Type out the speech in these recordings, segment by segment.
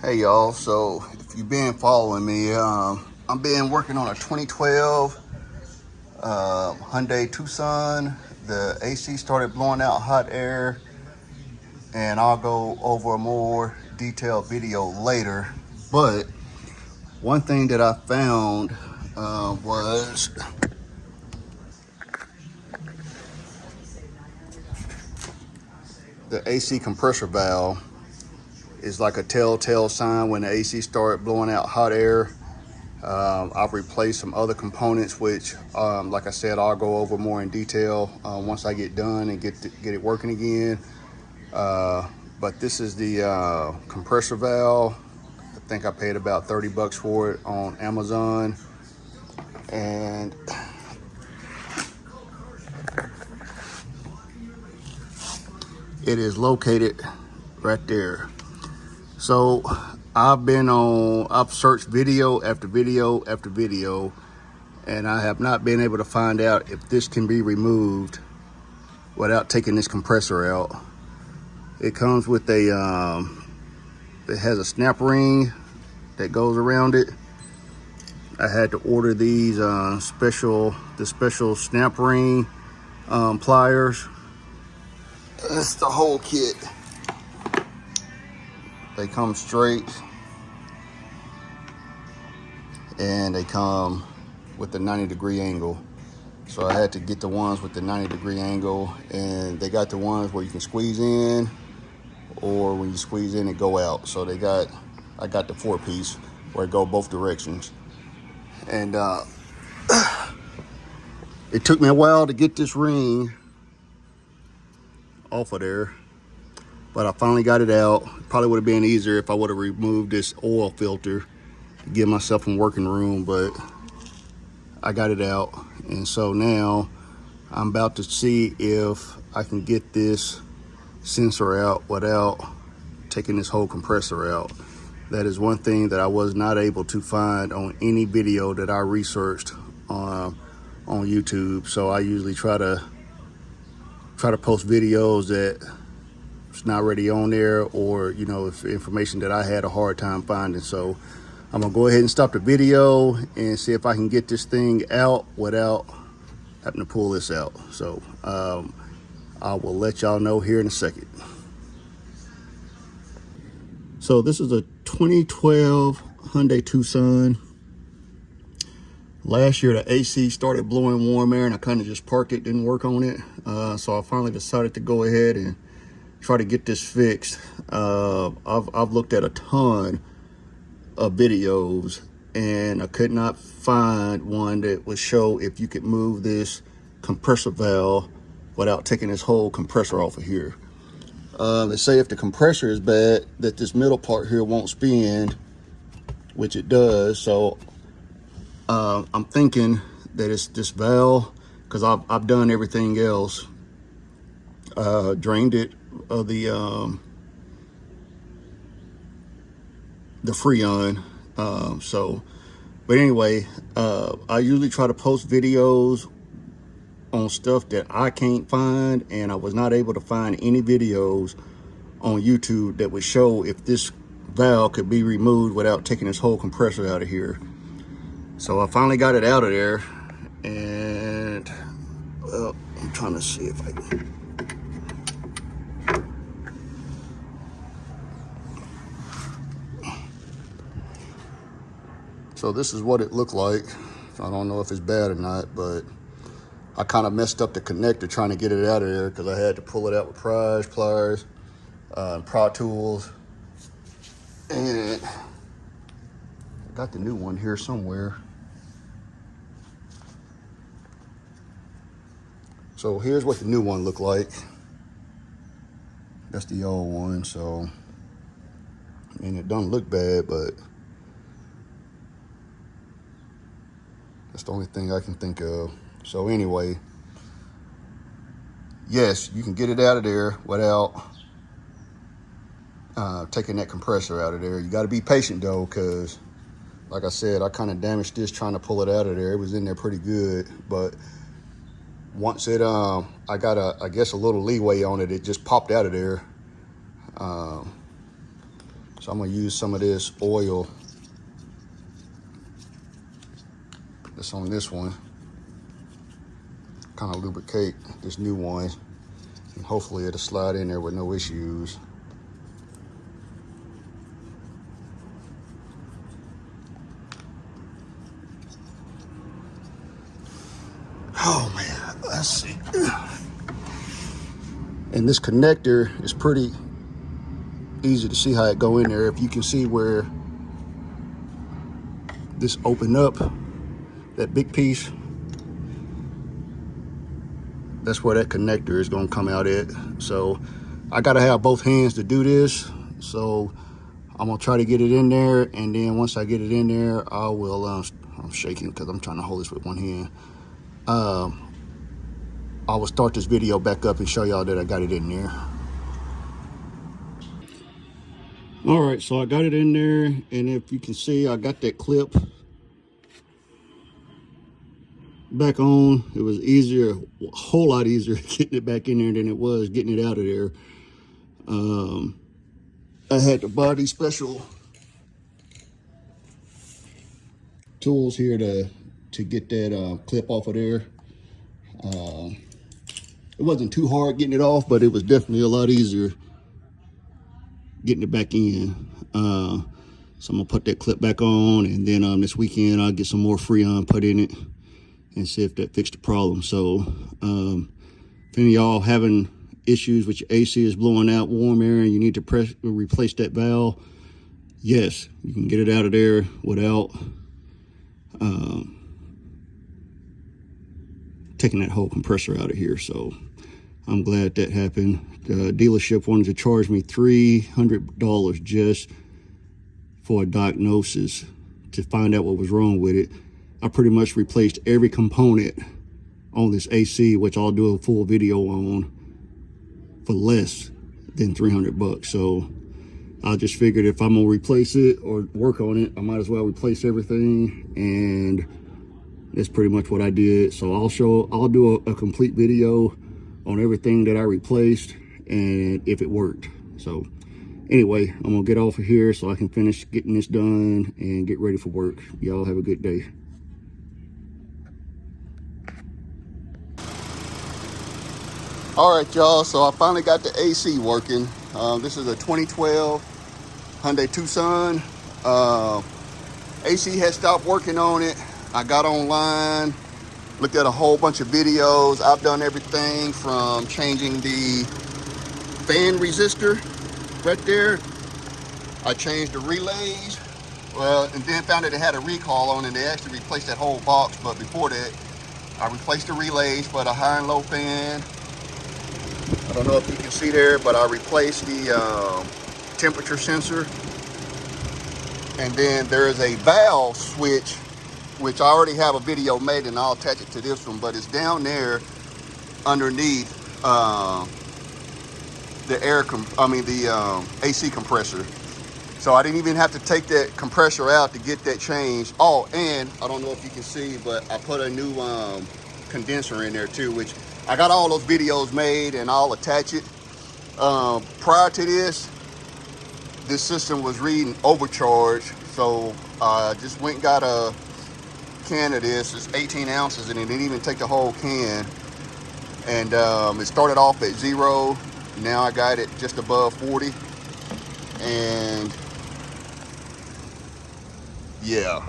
Hey y'all, so if you've been following me, I've been working on a 2012 Hyundai Tucson. The AC started blowing out hot air, and I'll go over a more detailed video later. But one thing that I found was the AC compressor valve is like a telltale sign when the AC started blowing out hot air. I've replaced some other components, which, like I said, I'll go over more in detail once I get done and get it working again. But this is the compressor valve. I think I paid about 30 bucks for it on Amazon. And it is located right there. So I've searched video after video after video, and I have not been able to find out if this can be removed without taking this compressor out. It comes with it has a snap ring that goes around it. I had to order these special snap ring pliers. That's the whole kit. They come straight, and they come with the 90-degree angle. So I had to get the ones with the 90-degree angle, and they got the ones where you can squeeze in, or when you squeeze in it go out. So I got the 4-piece where it go both directions. And it took me a while to get this ring off of there, but I finally got it out. Probably would have been easier if I would have removed this oil filter to give myself some working room, but I got it out. And so now I'm about to see if I can get this sensor out without taking this whole compressor out. That is one thing that I was not able to find on any video that I researched on YouTube. So I usually try to post videos that it's not already on there, or if information that I had a hard time finding. So I'm gonna go ahead and stop the video and see if I can get this thing out without having to pull this out. So I will let y'all know here in a second. So this is a 2012 Hyundai Tucson. Last year the AC started blowing warm air, and I kind of just parked it, didn't work on it. So I finally decided to go ahead and try to get this fixed. I've looked at a ton of videos, and I could not find one that would show if you could move this compressor valve without taking this whole compressor off of here. They say if the compressor is bad, that this middle part here won't spin, which it does. So I'm thinking that it's this valve, because I've done everything else. Drained it of the Freon. But anyway, I usually try to post videos on stuff that I can't find, and I was not able to find any videos on YouTube that would show if this valve could be removed without taking this whole compressor out of here. So I finally got it out of there, and well, I'm trying to see if I can. So this is what it looked like. I don't know if it's bad or not, but I kind of messed up the connector trying to get it out of there, because I had to pull it out with pliers, Pro Tools, and I got the new one here somewhere. So here's what the new one looked like. That's the old one. So I mean, it don't look bad, but that's the only thing I can think of. So anyway, yes, you can get it out of there without taking that compressor out of there. You got to be patient though, because like I said, I kind of damaged this trying to pull it out of there. It was in there pretty good, but once it I got I guess a little leeway on it, it just popped out of there. So I'm gonna use some of this oil that's on this one, kind of lubricate this new one, and hopefully it'll slide in there with no issues. Oh man, let's see. And this connector is pretty easy to see how it go in there. If you can see where this opened up, that big piece, that's where that connector is gonna come out at. So I gotta have both hands to do this. So I'm gonna try to get it in there, and then once I get it in there, I will, I'm shaking because I'm trying to hold this with one hand. I will start this video back up and show y'all that I got it in there. All right, so I got it in there, and if you can see, I got that clip back on. It was easier, a whole lot easier getting it back in there than it was getting it out of there. I had to buy these special tools here to get that clip off of there. It wasn't too hard getting it off, but it was definitely a lot easier getting it back in. So I'm gonna put that clip back on, and then this weekend I'll get some more Freon put in it and see if that fixed the problem. So if any of y'all having issues with your AC is blowing out warm air and you need to replace that valve, yes, you can get it out of there without taking that whole compressor out of here. So I'm glad that happened. The dealership wanted to charge me $300 just for a diagnosis to find out what was wrong with it. I pretty much replaced every component on this AC, which I'll do a full video on, for less than 300 bucks. So I just figured if I'm gonna replace it or work on it, I might as well replace everything, and that's pretty much what I did. So I'll do a complete video on everything that I replaced and if it worked. So anyway, I'm gonna get off of here so I can finish getting this done and get ready for work. Y'all have a good day. All right, y'all, so I finally got the AC working. This is a 2012 Hyundai Tucson. AC had stopped working on it. I got online, looked at a whole bunch of videos. I've done everything from changing the fan resistor right there. I changed the relays, and then found that it had a recall on it. They actually replaced that whole box, but before that, I replaced the relays for the high and low fan. I don't know if you can see there, but I replaced the temperature sensor. And then there is a valve switch, which I already have a video made, and I'll attach it to this one, but it's down there underneath the AC compressor. So I didn't even have to take that compressor out to get that changed. Oh, and I don't know if you can see, but I put a new condenser in there too, which I got all those videos made, and I'll attach it. Prior to this system was reading overcharge, so I just went and got a can of this. It's 18 ounces, and it didn't even take the whole can. And it started off at 0. Now I got it just above 40. And yeah,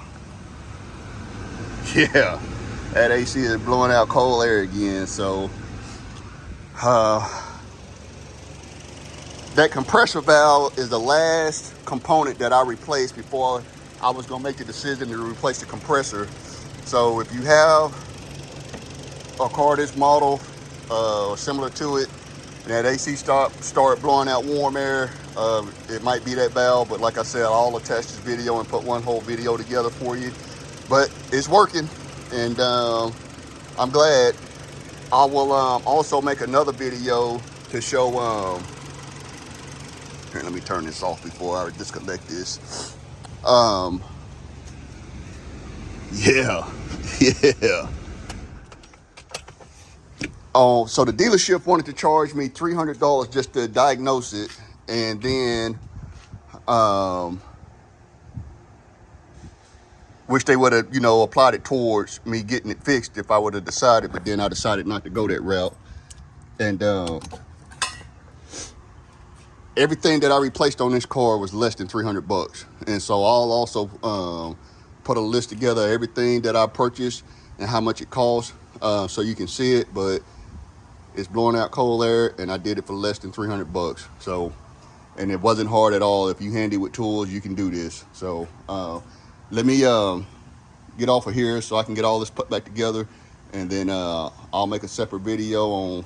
that AC is blowing out cold air again. So that compressor valve is the last component that I replaced before I was gonna make the decision to replace the compressor. So if you have a car this model, similar to it, and that AC start blowing out warm air, it might be that valve. But like I said, I'll attach this video and put one whole video together for you. But it's working, and I'm glad. I will also make another video to show, here, let me turn this off before I disconnect this. Yeah. Oh, so the dealership wanted to charge me $300 just to diagnose it, and then Wish they would have, applied it towards me getting it fixed if I would have decided, but then I decided not to go that route. And everything that I replaced on this car was less than 300 bucks. And so I'll also put a list together, everything that I purchased and how much it costs, so you can see it. But it's blowing out cold air, and I did it for less than 300 bucks. So, and it wasn't hard at all. If you handy with tools, you can do this. So let me get off of here so I can get all this put back together, and then I'll make a separate video on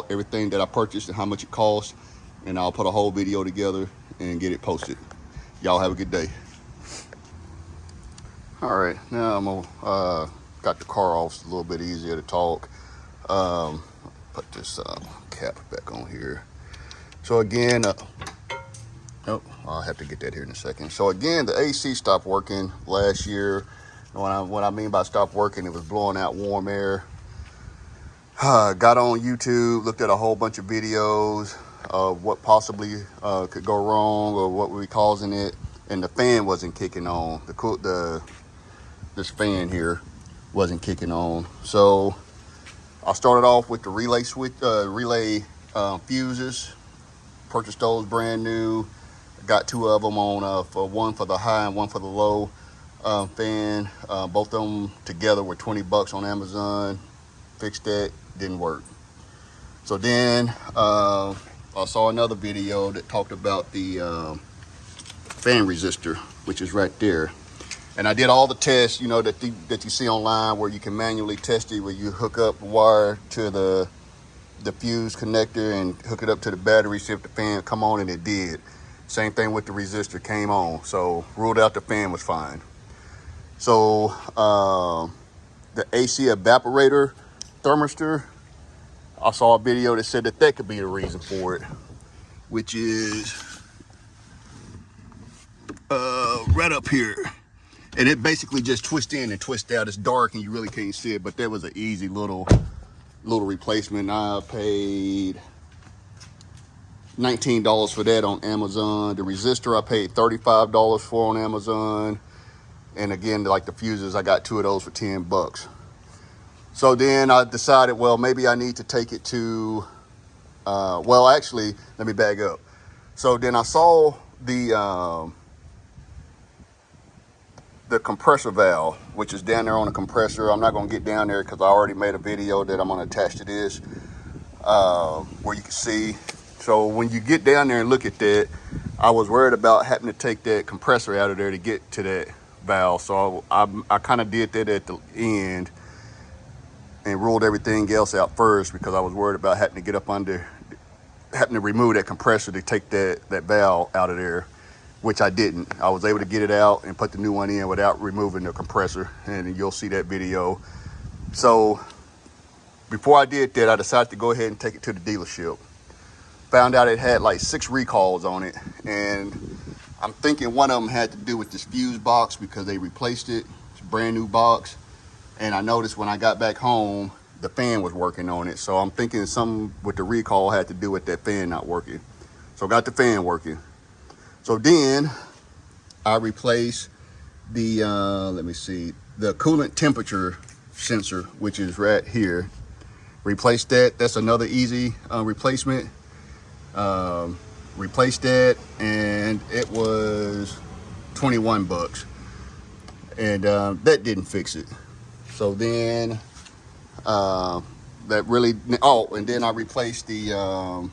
everything that I purchased and how much it costs, and I'll put a whole video together and get it posted. Y'all have a good day. All right, now I'm gonna got the car off. It's a little bit easier to talk. Put this cap back on here. So again, I'll have to get that here in a second. So again, the AC stopped working last year. What I mean by stopped working, it was blowing out warm air. Got on YouTube, looked at a whole bunch of videos of what possibly could go wrong or what would be causing it, and the fan wasn't kicking on. This fan here wasn't kicking on. So I started off with the relay fuses. Purchased those brand new. Got two of them on for one for the high and one for the low fan. Both of them together were 20 bucks on Amazon. Fixed that, didn't work. So then I saw another video that talked about the fan resistor, which is right there. And I did all the tests, that you see online, where you can manually test it, where you hook up a wire to the fuse connector and hook it up to the battery, see if the fan come on, and it did. Same thing with the resistor, came on. So ruled out the fan was fine. So the AC evaporator thermistor, I saw a video that said that could be the reason for it, which is right up here. And it basically just twists in and twists out. It's dark and you really can't see it, but that was an easy little replacement. I paid $19 for that on Amazon. The resistor I paid $35 for on Amazon. And again, like the fuses, I got two of those for 10 bucks. So then I decided, well, maybe I need to take it to, well, actually, let me back up. So then I saw the compressor valve, which is down there on the compressor. I'm not going to get down there because I already made a video that I'm going to attach to this, where you can see. So when you get down there and look at that, I was worried about having to take that compressor out of there to get to that valve. So I kind of did that at the end and ruled everything else out first, because I was worried about having to get up under, having to remove that compressor to take that valve out of there, which I didn't. I was able to get it out and put the new one in without removing the compressor, and you'll see that video. So before I did that, I decided to go ahead and take it to the dealership. Found out it had like 6 recalls on it, and I'm thinking one of them had to do with this fuse box, because they replaced it. It's a brand new box, and I noticed when I got back home, the fan was working on it. So I'm thinking something with the recall had to do with that fan not working. So got the fan working. So then I replaced the, the coolant temperature sensor, which is right here. Replaced that. That's another easy replacement. Replaced that, and it was 21 bucks. And that didn't fix it. So then that really, and then I replaced the,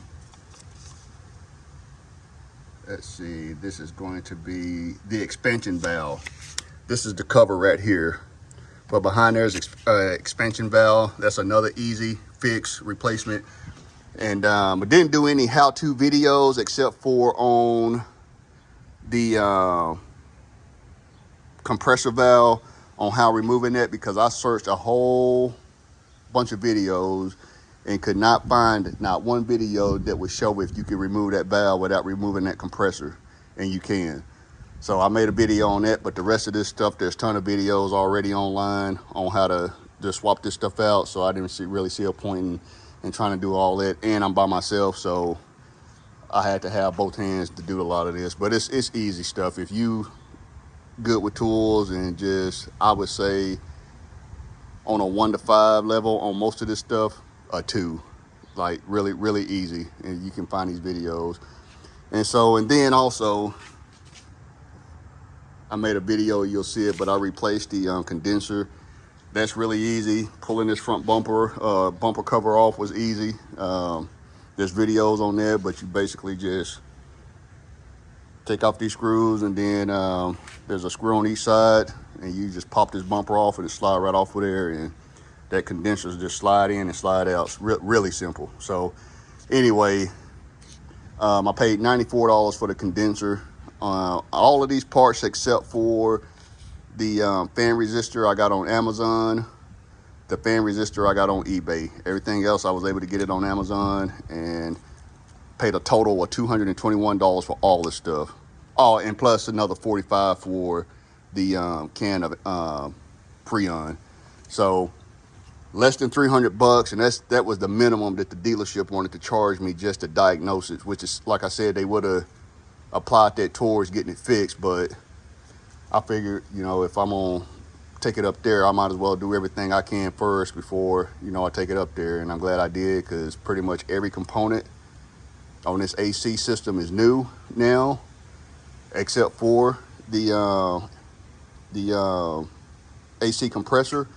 let's see, this is going to be the expansion valve. This is the cover right here, but behind there's expansion valve. That's another easy fix replacement. And I didn't do any how-to videos except for on the compressor valve, on how removing that, because I searched a whole bunch of videos and could not find not one video that would show if you can remove that valve without removing that compressor, and you can. So I made a video on that, but the rest of this stuff, there's a ton of videos already online on how to just swap this stuff out. So I didn't really see a point in trying to do all that, and I'm by myself, so I had to have both hands to do a lot of this, but it's easy stuff. If you good with tools, and just, I would say on a 1 to 5 level on most of this stuff, a 2. Like really easy, and you can find these videos. And then also I made a video, you'll see it, but I replaced the condenser. That's really easy. Pulling this front bumper cover off was easy. There's videos on there, but you basically just take off these screws, and then there's a screw on each side, and you just pop this bumper off and it slide right off of there, and that condenser just slide in and slide out. It's really simple. So anyway, I paid $94 for the condenser. All of these parts except for the fan resistor I got on Amazon. The fan resistor I got on eBay. Everything else I was able to get it on Amazon, and paid a total of $221 for all this stuff. Oh, and plus another $45 for the can of Freon. So less than $300, and that was the minimum that the dealership wanted to charge me just to diagnose it, which is, like I said, they would have applied that towards getting it fixed, but I figured, you know, if I'm gonna take it up there, I might as well do everything I can first before, you know, I take it up there. And I'm glad I did, because pretty much every component on this AC system is new now, except for the AC compressor.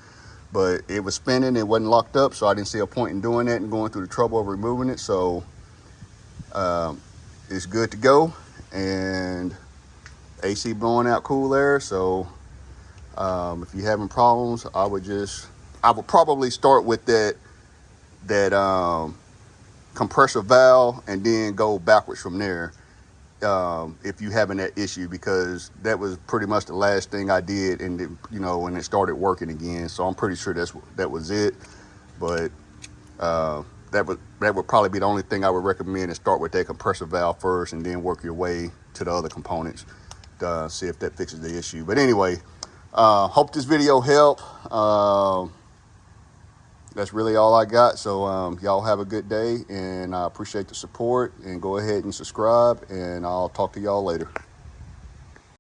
But it was spinning, it wasn't locked up, so I didn't see a point in doing that and going through the trouble of removing it. So it's good to go, and AC blowing out cool air. So if you're having problems, I would probably start with that compressor valve, and then go backwards from there if you're having that issue, because that was pretty much the last thing I did, and you know, when it started working again. So I'm pretty sure that was it. But that would probably be the only thing I would recommend, is start with that compressor valve first, and then work your way to the other components to see if that fixes the issue. But anyway, hope this video helped. That's really all I got. So y'all have a good day, and I appreciate the support, and go ahead and subscribe, and I'll talk to y'all later.